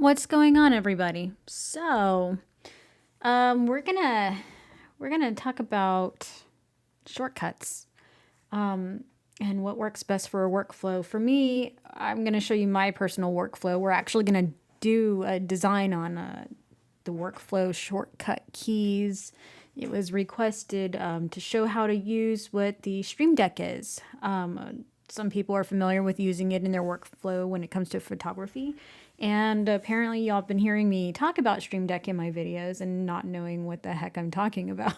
What's going on, everybody? So, we're gonna talk about shortcuts, and what works best for a workflow. For me, I'm gonna show you my personal workflow. We're actually gonna do a design on the workflow shortcut keys. It was requested to show how to use what the Streamdeck is. Some people are familiar with using it in their workflow when it comes to photography. And apparently y'all have been hearing me talk about Streamdeck in my videos and not knowing what the heck I'm talking about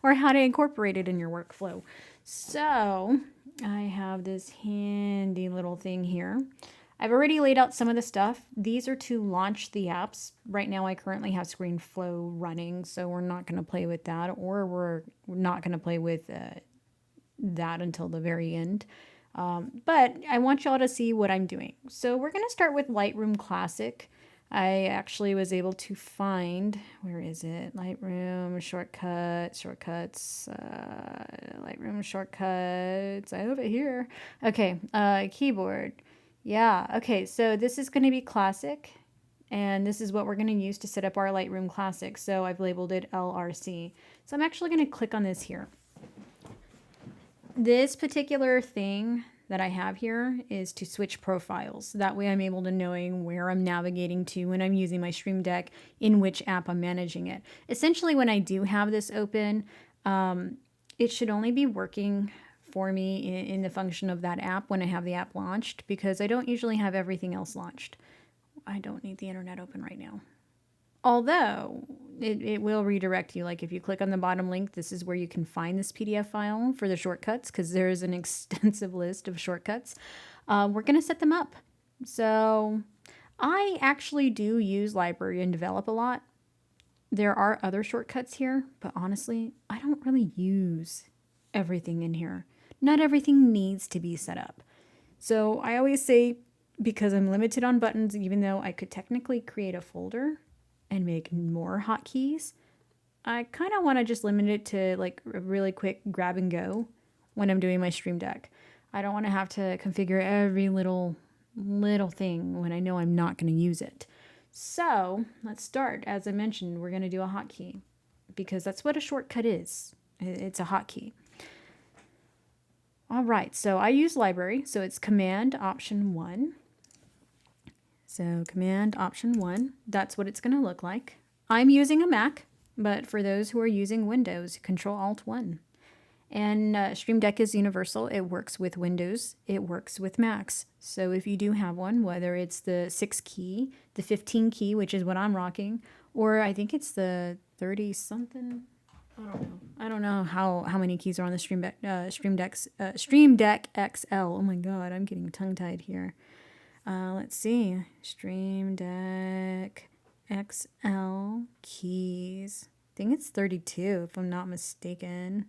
or how to incorporate it in your workflow. So I have this handy little thing here. I've already laid out some of the stuff. These are to launch the apps. Right now I currently have ScreenFlow running, so we're not going to play with that, or we're not going to play with that until the very end. But I want y'all to see what I'm doing. So we're going to start with Lightroom Classic. I actually was able to find, where is it? Lightroom shortcuts, Lightroom shortcuts. I have it here. Okay, keyboard. Yeah, okay, so this is going to be Classic, and this is what we're going to use to set up our Lightroom Classic. So I've labeled it LRC. So I'm actually going to click on this here. This particular thing that I have here is to switch profiles. That way I'm able to knowing where I'm navigating to when I'm using my Streamdeck, in which app I'm managing it. Essentially, when I do have this open, it should only be working for me in the function of that app when I have the app launched, because I don't usually have everything else launched. I don't need the internet open right now. Although it will redirect you. Like if you click on the bottom link, this is where you can find this PDF file for the shortcuts, because there's an extensive list of shortcuts. We're going to set them up. So I actually do use Library and Develop a lot. There are other shortcuts here, but honestly, I don't really use everything in here. Not everything needs to be set up. So I always say, because I'm limited on buttons, even though I could technically create a folder and make more hotkeys, I kind of want to just limit it to like a really quick grab and go when I'm doing my Streamdeck. I don't want to have to configure every little thing when I know I'm not going to use it. So let's start. As I mentioned, we're going to do a hotkey, because that's what a shortcut is. It's a hotkey. All right, so I use Library, so it's Command Option 1. So Command Option 1, that's what it's going to look like. I'm using a Mac, but for those who are using Windows, Control Alt 1. And Streamdeck is universal. It works with Windows. It works with Macs. So if you do have one, whether it's the 6 key, the 15 key, which is what I'm rocking, or I think it's the 30 something. I don't know how many keys are on the Streamdeck XL. Oh my God, I'm getting tongue-tied here. Let's see. Streamdeck XL keys. I think it's 32 if I'm not mistaken.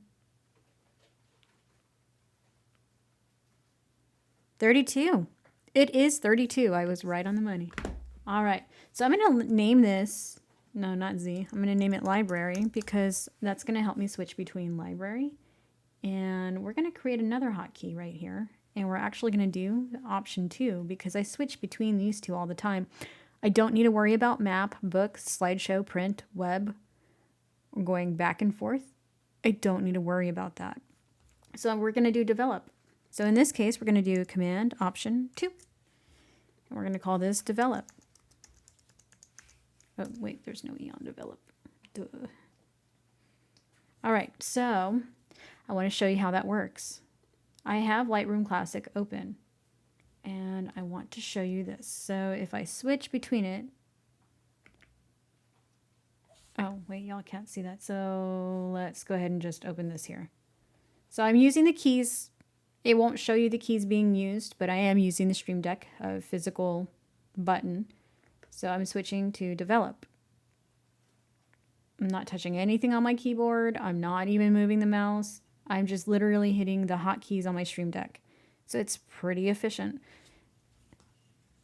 32. It is 32. I was right on the money. All right. So I'm going to name this, no, not Z. I'm going to name it Library, because that's going to help me switch between Library. And we're going to create another hotkey right here. And we're actually going to do Option 2, because I switch between these two all the time. I don't need to worry about map, book, slideshow, print, web, or going back and forth. I don't need to worry about that. So we're going to do develop. So in this case, we're going to do Command Option 2. And we're going to call this develop. Oh, wait, there's no E on develop. Duh. All right, so I want to show you how that works. I have Lightroom Classic open, and I want to show you this. So if I switch between it, oh wait, y'all can't see that. So let's go ahead and just open this here. So I'm using the keys. It won't show you the keys being used, but I am using the Streamdeck physical button. So I'm switching to develop. I'm not touching anything on my keyboard. I'm not even moving the mouse. I'm just literally hitting the hotkeys on my Streamdeck. So it's pretty efficient.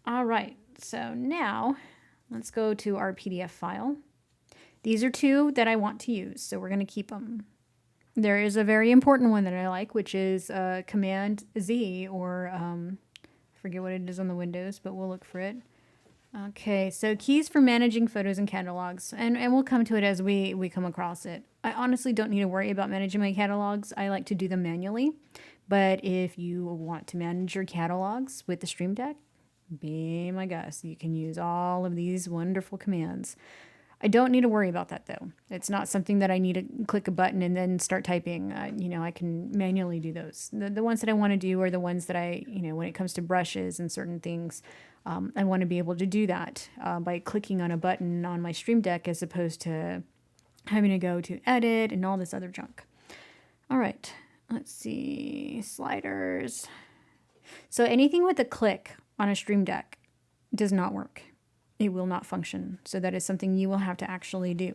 All right, so now let's go to our PDF file. These are two that I want to use, so we're going to keep them. There is a very important one that I like, which is Command Z, or I forget what it is on the Windows, but we'll look for it. Okay, so keys for managing photos and catalogs, and we'll come to it as we come across it. I honestly don't need to worry about managing my catalogs. I like to do them manually, but if you want to manage your catalogs with the Stream Deck, be my guest. You can use all of these wonderful commands. I don't need to worry about that though. It's not something that I need to click a button and then start typing. I can manually do those. The ones that I want to do are the ones that when it comes to brushes and certain things, I want to be able to do that by clicking on a button on my Stream Deck as opposed to having to go to edit and all this other junk. All right, let's see, sliders. So anything with a click on a Stream Deck does not work. It will not function. So that is something you will have to actually do.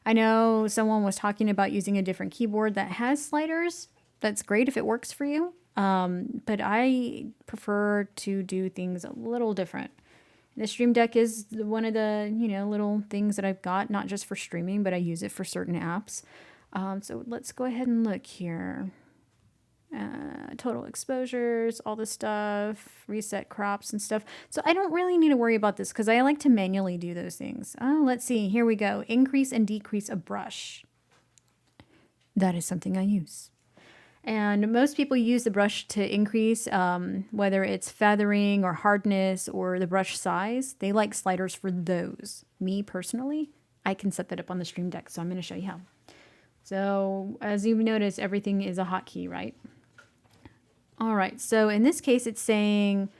I know someone was talking about using a different keyboard that has sliders. That's great if it works for you. But I prefer to do things a little different. The Stream Deck is one of the, little things that I've got, not just for streaming, but I use it for certain apps. So let's go ahead and look here. Total exposures, all this stuff, reset crops and stuff. So I don't really need to worry about this because I like to manually do those things. Oh, let's see. Here we go. Increase and decrease a brush. That is something I use. And most people use the brush to increase, whether it's feathering or hardness or the brush size. They like sliders for those. Me personally, I can set that up on the Stream Deck. So I'm going to show you how. So as you've noticed, everything is a hotkey, right? All right, so in this case, it's saying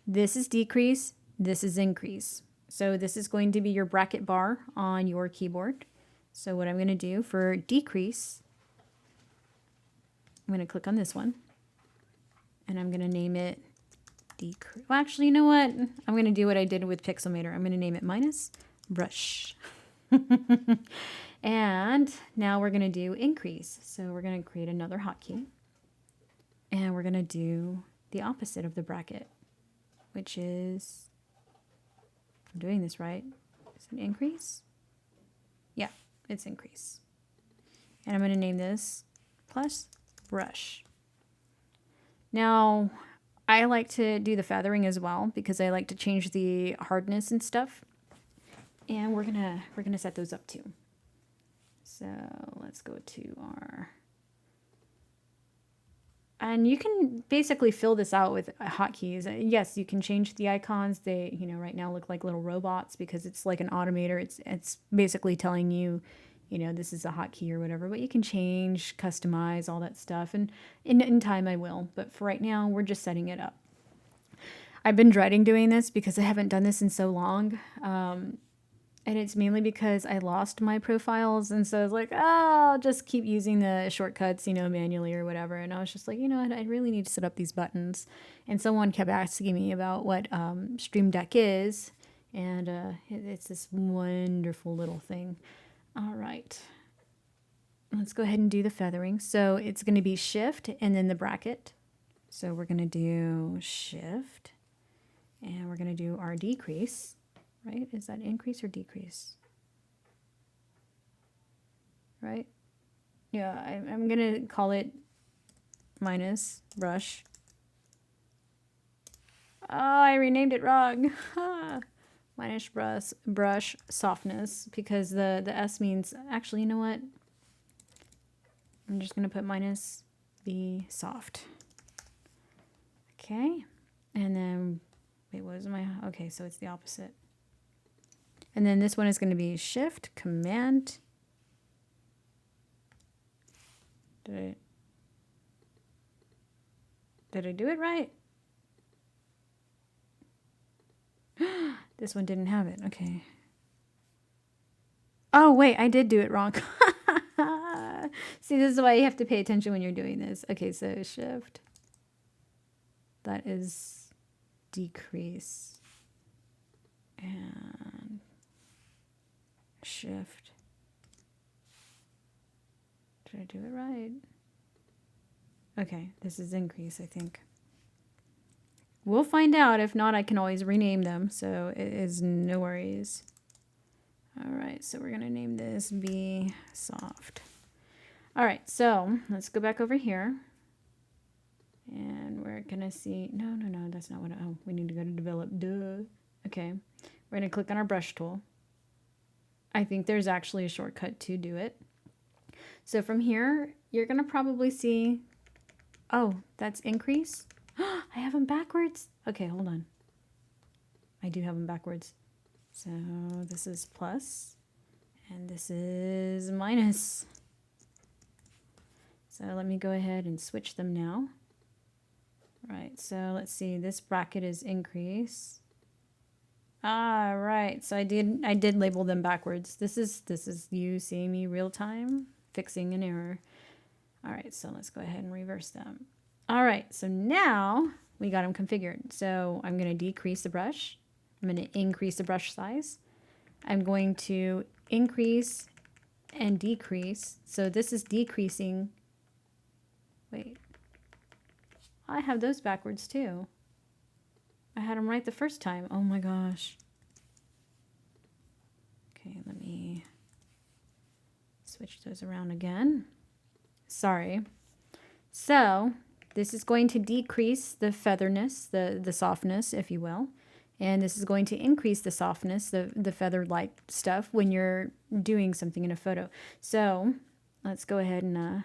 this is decrease, this is increase. So this is going to be your bracket bar on your keyboard. So what I'm going to do for decrease, I'm going to click on this one, and I'm going to name it decrease. Well, actually, you know what? I'm going to do what I did with Pixelmator. I'm going to name it minus brush. And now we're going to do increase. So we're going to create another hotkey. And we're going to do the opposite of the bracket, which is, if I'm doing this right, is it increase? Yeah, it's increase. And I'm going to name this plus brush. Now, I like to do the feathering as well because I like to change the hardness and stuff. And we're gonna set those up too. So let's go to our, and you can basically fill this out with hotkeys. Yes, you can change the icons. They, right now look like little robots because it's like an automator. It's basically telling you, this is a hotkey or whatever. But you can change, customize, all that stuff. And in time I will. But for right now, we're just setting it up. I've been dreading doing this because I haven't done this in so long. And it's mainly because I lost my profiles. And so I was like, I'll just keep using the shortcuts, manually or whatever. And I was just like, I really need to set up these buttons. And someone kept asking me about what Stream Deck is. And it's this wonderful little thing. All right. Let's go ahead and do the feathering. So it's going to be shift and then the bracket. So we're going to do shift. And we're going to do our decrease. Right? Is that increase or decrease? Right? Yeah, I'm going to call it minus brush. Oh, I renamed it wrong. Minus brush softness because the S means, actually, you know what? I'm just going to put minus B soft. Okay. And then, wait, what was my, okay, so it's the opposite. And then this one is going to be shift, command. Did I do it right? This one didn't have it. Okay. Oh, wait, I did do it wrong. See, this is why you have to pay attention when you're doing this. Okay, so shift. That is decrease. And shift. Did I do it right? Okay, this is increase, I think. We'll find out. If not, I can always rename them, so it is no worries. All right, so we're going to name this B soft. All right, so let's go back over here. And we're going to see, no, that's not what, oh, we need to go to develop, duh. Okay, we're going to click on our brush tool. I think there's actually a shortcut to do it. So from here, you're going to probably see, oh, that's increase. I have them backwards. Okay, hold on. I do have them backwards. So this is plus and this is minus. So let me go ahead and switch them now. Right, so let's see, this bracket is increase. Ah, right. So I did label them backwards. This is you seeing me real time fixing an error. All right, so let's go ahead and reverse them. All right, so now we got them configured. So I'm going to decrease the brush. I'm going to increase the brush size. I'm going to increase and decrease. So this is decreasing. Wait. I have those backwards too. I had them right the first time. Oh my gosh. Okay, let me switch those around again. Sorry. So this is going to decrease the featherness, the softness, if you will. And this is going to increase the softness, the feather-like stuff when you're doing something in a photo. So let's go ahead and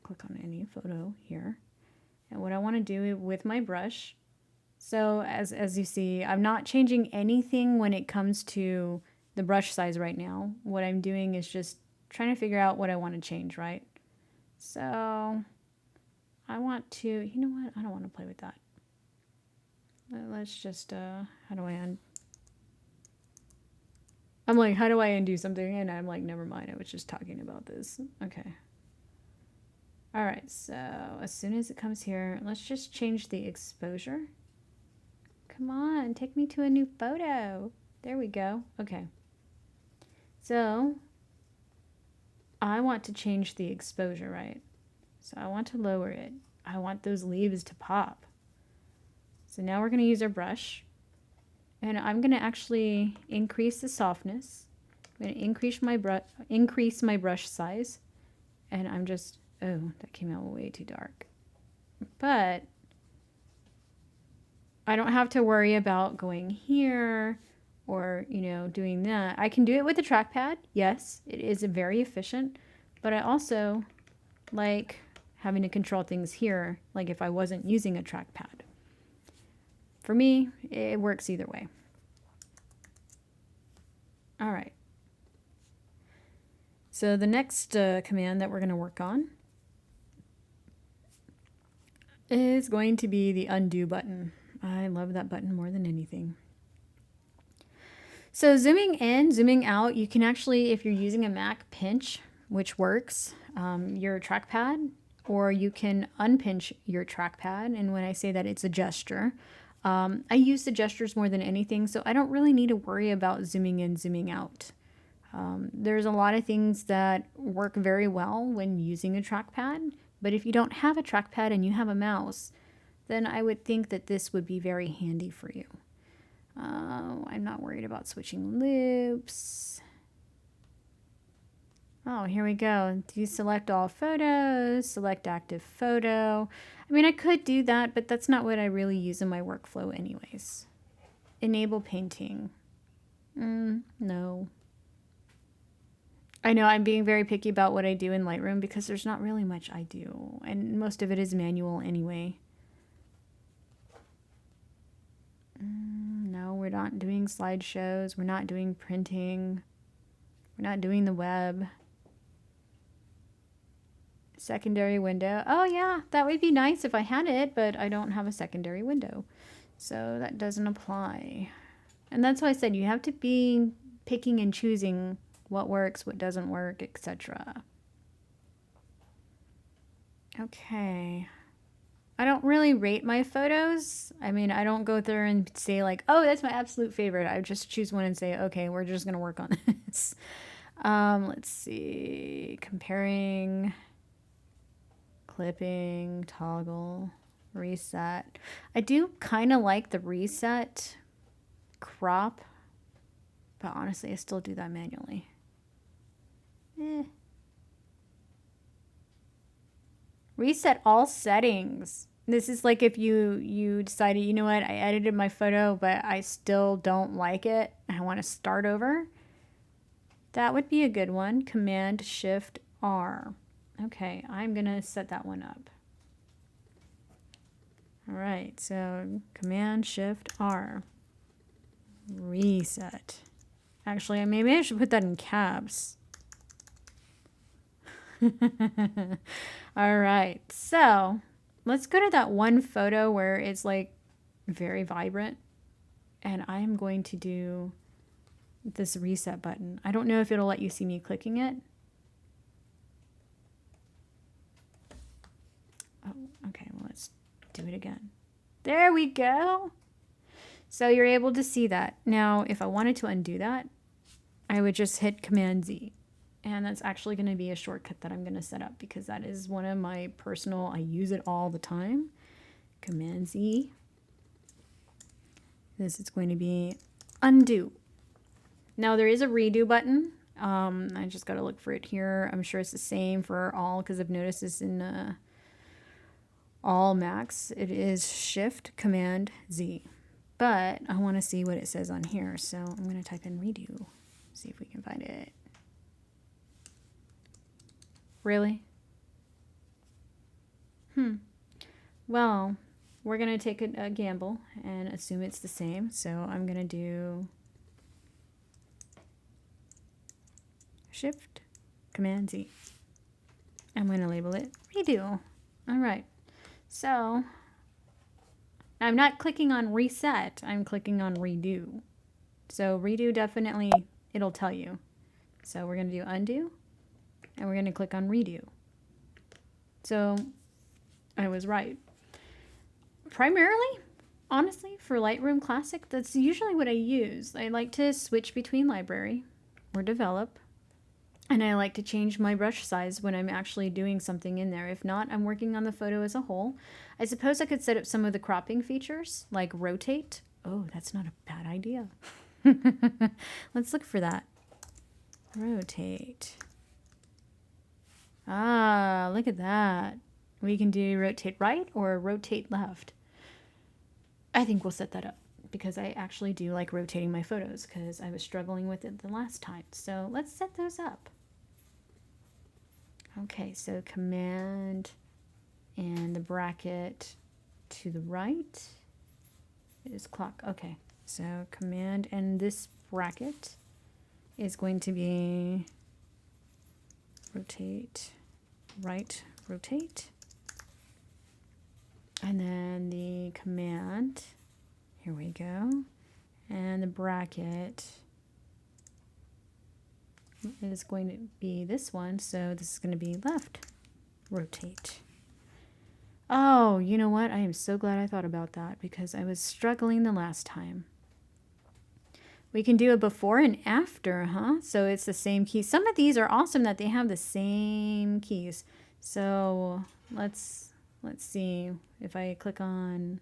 click on any photo here. And what I want to do with my brush, so as you see, I'm not changing anything when it comes to the brush size right now. What I'm doing is just trying to figure out what I want to change, right? So I want to, you know what? I don't want to play with that. Let's just, how do I I'm like, how do I undo something? And I'm like, never mind. I was just talking about this. Okay. All right. So as soon as it comes here, let's just change the exposure. Come on, take me to a new photo. There we go. Okay. So I want to change the exposure, right? So I want to lower it. I want those leaves to pop. So now we're going to use our brush. And I'm going to actually increase the softness. I'm going to increase my brush size. And I'm just, oh, that came out way too dark. But I don't have to worry about going here or, you know, doing that. I can do it with a trackpad. Yes, it is very efficient. But I also like having to control things here, like if I wasn't using a trackpad. For me, it works either way. All right. So the next command that we're going to work on is going to be the undo button. I love that button more than anything. So zooming in, zooming out, you can actually, if you're using a Mac, pinch, which works, your trackpad, or you can unpinch your trackpad. And when I say that, it's a gesture. I use the gestures more than anything, so I don't really need to worry about zooming in, zooming out. There's a lot of things that work very well when using a trackpad, but if you don't have a trackpad and you have a mouse, then I would think that this would be very handy for you. I'm not worried about switching loops. Oh, here we go. Deselect all photos, select active photo. I mean, I could do that, but that's not what I really use in my workflow anyways. Enable painting. No. I know I'm being very picky about what I do in Lightroom because there's not really much I do, and most of it is manual anyway. No, we're not doing slideshows. We're not doing printing. We're not doing the web. Secondary window. Oh yeah, that would be nice if I had it, but I don't have a secondary window. So that doesn't apply. And that's why I said you have to be picking and choosing what works, what doesn't work, etc. Okay. I don't really rate my photos. I mean, I don't go through and say like, oh, that's my absolute favorite. I just choose one and say, okay, we're just going to work on this. Let's see. Comparing, clipping, toggle, reset. I do kind of like the reset, crop, but honestly, I still do that manually. Reset all settings. This is like if you decided, you know what, I edited my photo, but I still don't like it. I want to start over. That would be a good one. Command Shift R. Okay, I'm going to set that one up. All right, so Command Shift R. Reset. Actually, maybe I should put that in caps. All right, so let's go to that one photo where it's like very vibrant. And I'm going to do this reset button. I don't know if it'll let you see me clicking it. Oh, okay, well, let's do it again. There we go. So you're able to see that. Now, if I wanted to undo that, I would just hit Command Z. And that's actually going to be a shortcut that I'm going to set up because that is one of my personal, I use it all the time. Command Z. This is going to be undo. Now there is a redo button. I just got to look for it here. I'm sure it's the same for all because I've noticed this in all Macs. It is Shift Command Z. But I want to see what it says on here. So I'm going to type in redo. See if we can find it. Really? Well, we're going to take a gamble and assume it's the same. So I'm going to do Shift Command Z. I'm going to label it redo. All right. So I'm not clicking on reset. I'm clicking on redo. So redo definitely, it'll tell you. So we're going to do undo. And we're going to click on redo. So I was right. Primarily, honestly, for Lightroom Classic, that's usually what I use. I like to switch between library or develop. And I like to change my brush size when I'm actually doing something in there. If not, I'm working on the photo as a whole. I suppose I could set up some of the cropping features, like rotate. Oh, that's not a bad idea. Let's look for that. Rotate. Ah, look at that. We can do rotate right or rotate left. I think we'll set that up because I actually do like rotating my photos because I was struggling with it the last time. So let's set those up. Okay, so command and the bracket to the right is clock. Okay, so command and this bracket is going to be rotate right, rotate. And then the command, here we go. And the bracket is going to be this one. So this is going to be left, rotate. Oh, you know what? I am so glad I thought about that because I was struggling the last time. We can do a before and after, huh? So it's the same keys. Some of these are awesome that they have the same keys. So let's see if I click on,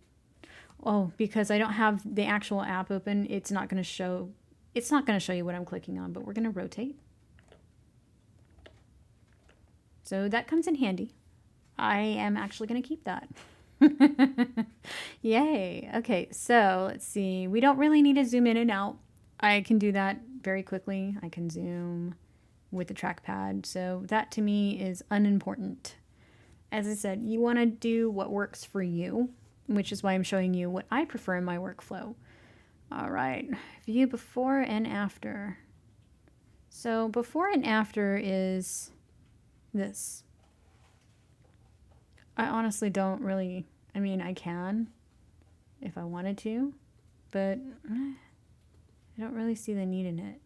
oh, because I don't have the actual app open, it's not going to show you what I'm clicking on, but we're going to rotate. So that comes in handy. I am actually going to keep that. Yay. Okay, so let's see. We don't really need to zoom in and out. I can do that very quickly. I can zoom with the trackpad. So that to me is unimportant. As I said, you want to do what works for you, which is why I'm showing you what I prefer in my workflow. All right, view before and after. So before and after is this. I honestly don't really, I mean, I can if I wanted to, but I don't really see the need in it.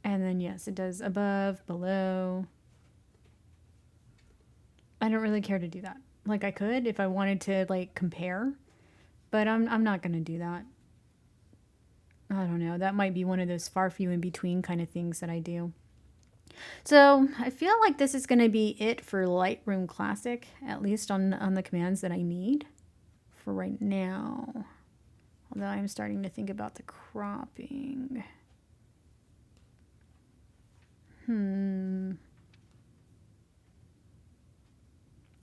And then yes, it does above, below. I don't really care to do that. Like I could if I wanted to like compare, but I'm not going to do that. I don't know. That might be one of those far few in between kind of things that I do. So I feel like this is going to be it for Lightroom Classic, at least on the commands that I need for right now. Although I'm starting to think about the cropping.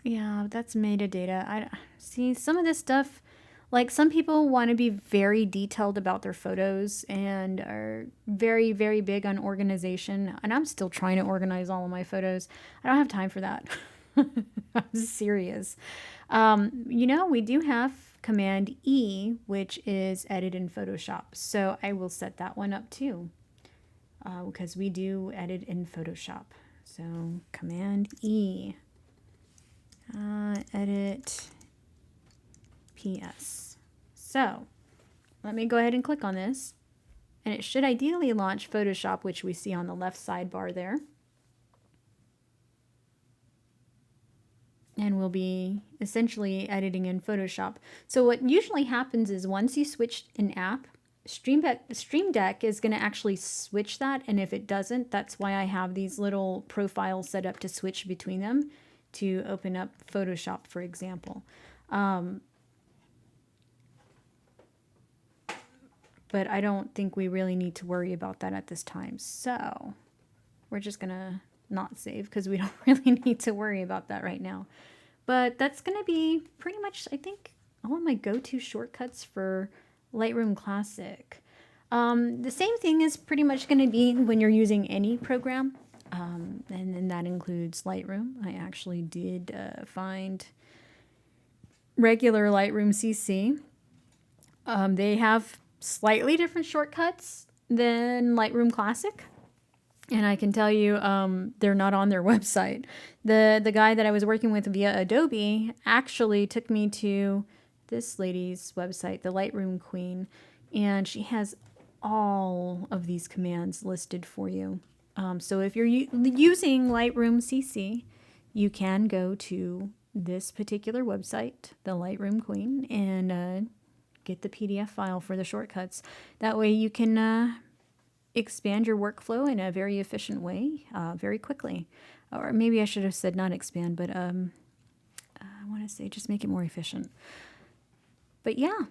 Yeah, that's metadata. I see some of this stuff. Like some people want to be very detailed about their photos and are very, very big on organization. And I'm still trying to organize all of my photos. I don't have time for that. I'm serious. We do have Command E, which is edit in Photoshop. So I will set that one up too, because we do edit in Photoshop. So Command E, edit PS. So let me go ahead and click on this. And it should ideally launch Photoshop, which we see on the left sidebar there. And we'll be essentially editing in Photoshop. So what usually happens is once you switch an app, Streamdeck is going to actually switch that. And if it doesn't, that's why I have these little profiles set up to switch between them to open up Photoshop, for example. But I don't think we really need to worry about that at this time. So we're just going to not save because we don't really need to worry about that right now. But that's going to be pretty much, I think, all of my go-to shortcuts for Lightroom Classic. The same thing is pretty much going to be when you're using any program, and then that includes Lightroom. I actually did find regular Lightroom CC. They have slightly different shortcuts than Lightroom Classic. And I can tell you, they're not on their website. The guy that I was working with via Adobe actually took me to this lady's website, the Lightroom Queen, and she has all of these commands listed for you. So if you're using Lightroom CC, you can go to this particular website, the Lightroom Queen, and get the PDF file for the shortcuts. That way you can expand your workflow in a very efficient way, very quickly. Or maybe I should have said not expand, but I want to say just make it more efficient. But yeah,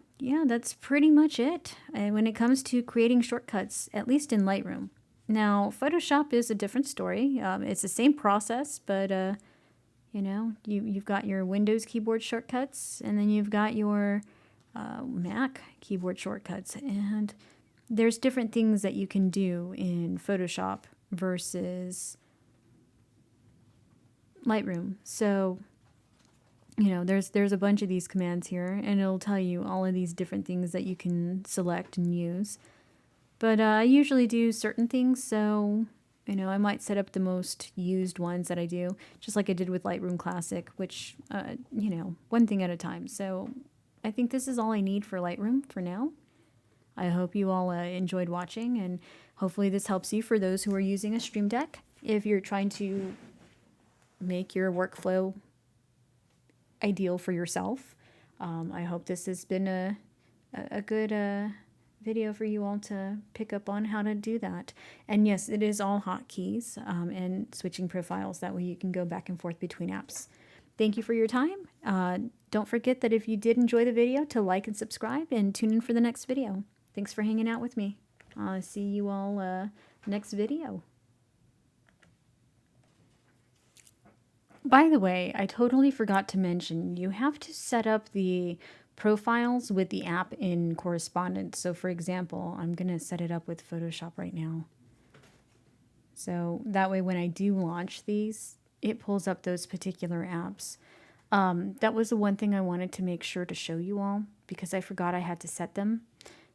that's pretty much it when it comes to creating shortcuts, at least in Lightroom. Now, Photoshop is a different story. It's the same process, but you've got your Windows keyboard shortcuts, and then you've got your Mac keyboard shortcuts, and there's different things that you can do in Photoshop versus Lightroom. So, there's a bunch of these commands here, and it'll tell you all of these different things that you can select and use. But I usually do certain things, so, I might set up the most used ones that I do, just like I did with Lightroom Classic, which, one thing at a time. So I think this is all I need for Lightroom for now. I hope you all enjoyed watching, and hopefully this helps you for those who are using a Streamdeck. If you're trying to make your workflow ideal for yourself, I hope this has been a good video for you all to pick up on how to do that. And yes, it is all hotkeys and switching profiles. That way you can go back and forth between apps. Thank you for your time. Don't forget that if you did enjoy the video, to like and subscribe and tune in for the next video. Thanks for hanging out with me. I'll see you all next video. By the way, I totally forgot to mention, you have to set up the profiles with the app in correspondence. So for example, I'm going to set it up with Photoshop right now. So that way when I do launch these, it pulls up those particular apps. That was the one thing I wanted to make sure to show you all, because I forgot I had to set them.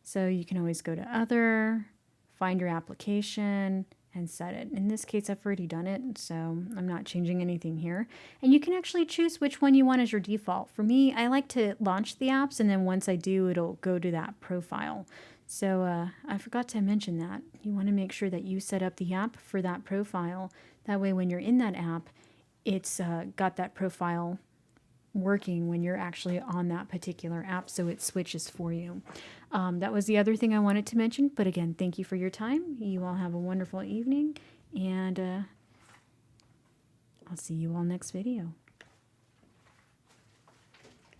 So you can always go to Other, find your application, and set it. In this case, I've already done it, so I'm not changing anything here. And you can actually choose which one you want as your default. For me, I like to launch the apps, and then once I do, it'll go to that profile. So I forgot to mention that. You want to make sure that you set up the app for that profile. That way, when you're in that app, it's got that profile working when you're actually on that particular app, so it switches for you. That was the other thing I wanted to mention, but again, thank you for your time. You all have a wonderful evening, and I'll see you all next video.